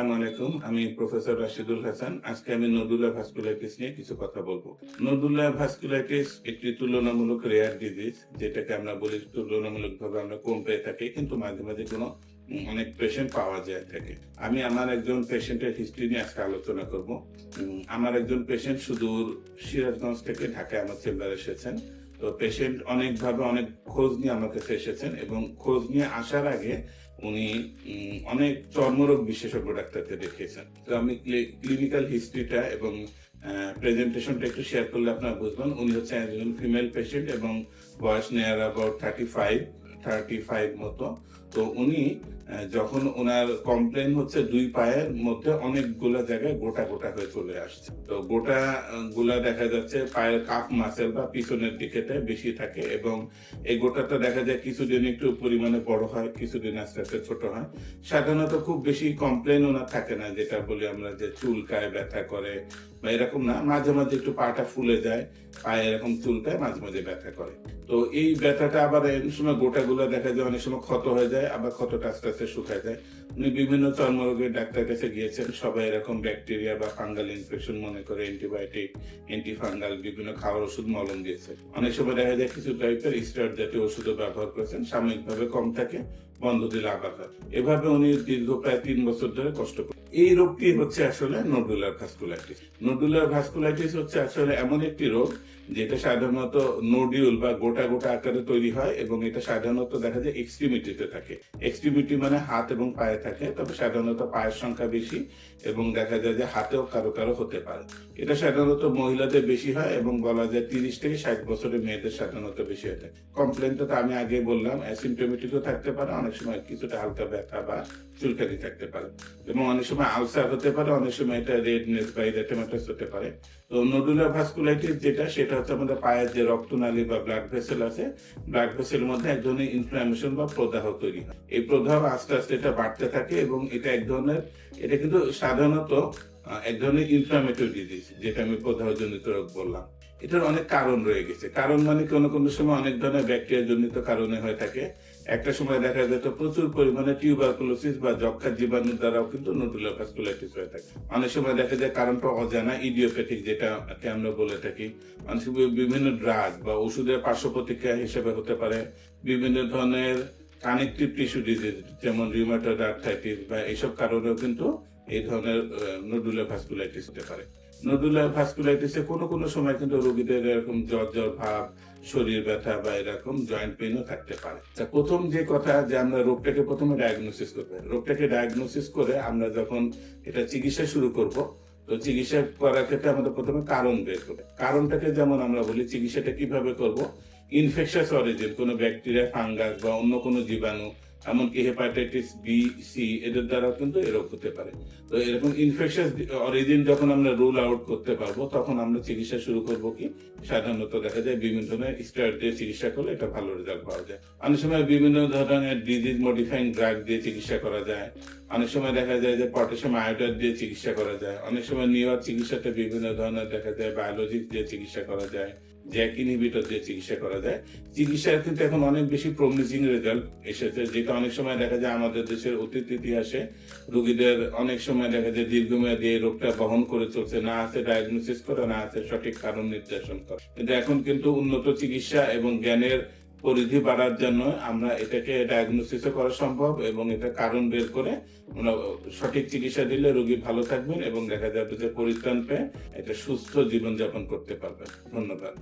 আসসালামু আলাইকুম। আমি প্রফেসর রাশিদুল হাসান। আজকে আমি নডুলার ভাস্কুলাইটিস নিয়ে কিছু কথা বলবো। নডুলার ভাস্কুলাইটিস একটি তুলনামূলক রেয়ার ডিজিজ, যেটাকে আমরা বলি তুলনামূলকভাবে আমরা কম পেয়ে থাকি, কিন্তু মাঝে মাঝে অনেক পেশেন্ট পাওয়া যায় থাকে। আমি আমার একজন পেশেন্টের হিস্ট্রি নিয়ে আজকে আলোচনা করব। আমার একজন পেশেন্ট সুদূর সিরাজগঞ্জ থেকে ঢাকায় আমার চেম্বারে এসেছেন। তো পেশেন্ট অনেকভাবে অনেক খোঁজ নিয়ে আমার কাছে এসেছেন, এবং খোঁজ নিয়ে আসার আগে উনি অনেক চর্মরোগ বিশেষজ্ঞ ডাক্তারকে দেখিয়েছেন। তো আমি ক্লিনিক্যাল হিস্ট্রিটা এবং প্রেজেন্টেশনটা একটু শেয়ার করলে আপনারা বুঝবেন। উনি হচ্ছে একজন ফিমেল পেশেন্ট এবং বয়স নিয়ার অ্যাবাউট 35 মতো। তো উনি যখন ওনার কমপ্লেন হচ্ছে দুই পায়ের মধ্যে অনেকগুলা জায়গায় গোটা গোটা হয়ে চলে আসছে। তো গোটা গুলা দেখা যাচ্ছে পায়ের কাফ মাসেল বা পিছনের দিকেতে বেশি থাকে, এবং এই গোটাটা দেখা যায় কিছুদিন একটু পরিমাণে বড় হয়, কিছুদিন আস্তে আস্তে ছোট হয়। সাধারণত খুব বেশি কমপ্লেন ওনার থাকে না, যেটা বলি আমরা যে চুলকায়, ব্যথা করে বা এরকম না। মাঝে মাঝে একটু পাটা ফুলে যায়, পায়ে এরকম চুলকায়, মাঝে মাঝে ব্যথা করে। তো এই ব্যথাটা আবার অনেক সময় গোটাগুলো দেখা যায় অনেক সময় ক্ষত হয়ে যায়, আবার ক্ষতটা আস্তে আস্তে শুকায় যায়। উনি বিভিন্ন চর্মরোগের ডাক্তার কাছে গিয়েছেন, সবাই এরকম ব্যাকটেরিয়া বা ফাঙ্গাল ইনফেকশন মনে করে অ্যান্টিবায়োটিক, অ্যান্টিফাঙ্গাল বিভিন্ন খাওয়ার ওষুধ মলম দিয়েছে। অনেক সময় দেখা যায় কিছু টাইপের স্টেরয়েড জাতীয় ওষুধও ব্যবহার করেছেন, সাময়িকভাবে কম থাকে, বন্ধ দিলে আবার হয়। এভাবে উনি দীর্ঘ প্রায় 3 বছর ধরে কষ্ট করেন। এই রোগটি হচ্ছে আসলে নডুলার ভাস্কুলাইটিস। নডুলার ভাস্কুলাইটিস হচ্ছে আসলে এমন একটি রোগ যেটা সাধারণত নোডিউল বা গোটা গোটা আকারে তৈরি হয়, এবং এটা সাধারণত দেখা যায় এক্সট্রিমিটিতে থাকে। এক্সট্রিমিটি মানে হাত এবং পায়ে থাকে, তবে সাধারণত পায়ের সংখ্যা বেশি, এবং দেখা যায় যে হাতেও কারো কারো হতে পারে। এটা সাধারণত মহিলাদের বেশি হয়, এবং বলা যায় 30 থেকে 60 বছরের মেয়েদের সাধারণত বেশি হয়ে থাকে। কমপ্লেনটা তো আমি আগে বললাম, অ্যাসিমটোমেটিকও থাকতে পারে, অনেক সময় কিছুটা হালকা ব্যথা বা চুলকানি থাকতে পারে, এবং অনেক সময় আলসার হতে পারে, অনেক সময় এটা রেডনেস বা ইরিটেমাটাস হতে পারে। তো নডুলার ভাস্কুলাইটিস সেটা হচ্ছে আমাদের পায়ের যে রক্তনালী বা ব্লাড ভেসেল আছে, ব্লাড ভেসেলের মধ্যে এক ধরনের ইনফ্লামেশন বা প্রদাহ তৈরি হয়। এই প্রদাহ আস্তে আস্তে এটা বাড়তে থাকে, এবং এটা কিন্তু সাধারণত এক ধরনের ইনফ্লামেটরি ডিজিজ, যেটা আমি প্রদাহজনিত রোগ বললাম। এটার অনেক কারণ রয়ে গেছে। কারণ মানে কোনো সময় অনেক ধরনের ব্যাকটেরিয়া জনিত কারণে হয়ে থাকে। একটা সময় দেখা যেত প্রচুর পরিমাণে টিউবারকুলোসিস বা যক্ষ্মার জীবাণুর দ্বারাও কিন্তু নডুলার ভাস্কুলাইটিস হয়ে থাকে। অনেক সময় দেখা যায় কারণটা অজানা, ইডিওপ্যাথিক যেটাকে আমরা বলে থাকি। অনেক সময় বিভিন্ন ড্রাগ বা ওষুধের পার্শ্ব প্রতিক্রিয়া হিসেবে হতে পারে। বিভিন্ন ধরনের কানেকটিভ টিস্যু ডিজিজ যেমন রিউমাটয়েড আর্থ্রাইটিস বা এইসব কারণেও কিন্তু এই ধরনের নডুলার ভাস্কুলাইটিস হতে পারে। নডুলার ভাস্কুলাইটিসে কোনো সময় কিন্তু রোগীদের এরকম জ্বর ভাব, শরীর ব্যথা বা এরকম জয়েন্ট পেইনও থাকতে পারে। প্রথম যে কথা, যে আমরা রোগটাকে প্রথমে ডায়াগনোসিস করতে হবে। রোগটাকে ডায়াগনোসিস করে আমরা যখন এটা চিকিৎসা শুরু করব, তো চিকিৎসা করার ক্ষেত্রে আমাদের প্রথমে কারণ বের করবে। কারণটাকে যেমন আমরা বলি চিকিৎসাটা কিভাবে করব, ইনফেকশাস অরিজিন, কোনো ব্যাকটেরিয়া, ফাঙ্গাস বা অন্য কোনো জীবাণু, এমনকি হেপাটাইটিস বি, সি, এদের দ্বারাও কিন্তু এই রোগ হতে পারে। তো এরকম ইনফেকশাস অরিজিন যখন আমরা রুল আউট করতে পারবো, তখন আমরা চিকিৎসা শুরু করব কি, সাধারণত দেখা যায় বিভিন্ন ধরনের স্টেরয়েড দিয়ে চিকিৎসা করলে এটা ভালো রেজাল্ট পাওয়া যায়। অনেক সময় বিভিন্ন ধরনের ডিজিজ মডিফাইং ড্রাগ দিয়ে চিকিৎসা করা যায়। অনেক সময় দেখা যায় যে পটাশিয়াম আয়োডাইড দিয়ে চিকিৎসা করা যায়। অনেক সময় নিউয়ার চিকিৎসাতে বিভিন্ন ধরনের দেখা যায় বায়োলজিক দিয়ে চিকিৎসা করা যায়, জ্যাক ইনহিবিটর দিয়ে চিকিৎসা করা যায়। চিকিৎসার কিন্তু এখন অনেক বেশি প্রমিসিং রেজাল্ট এসেছে, যেটা অনেক সময় দেখা যায় আমাদের দেশের অতীত ইতিহাসে রোগীদের অনেক সময় দেখা যায় দীর্ঘমেয়াদী এই রোগটা বহন করে চলছে, না আছে ডায়াগনোসিস করা, না আছে সঠিক কারণ নির্দেশন করা। কিন্তু এখন কিন্তু উন্নত চিকিৎসা এবং জ্ঞানের পরিধি বাড়ার জন্য আমরা এটাকে ডায়াগনোসিসও করা সম্ভব, এবং এটা কারণ বের করে আমরা সঠিক চিকিৎসা দিলে রোগী ভালো থাকবেন, এবং দেখা যাবে যে পরিত্রাণ পেয়ে একটা সুস্থ জীবনযাপন করতে পারবেন। ধন্যবাদ।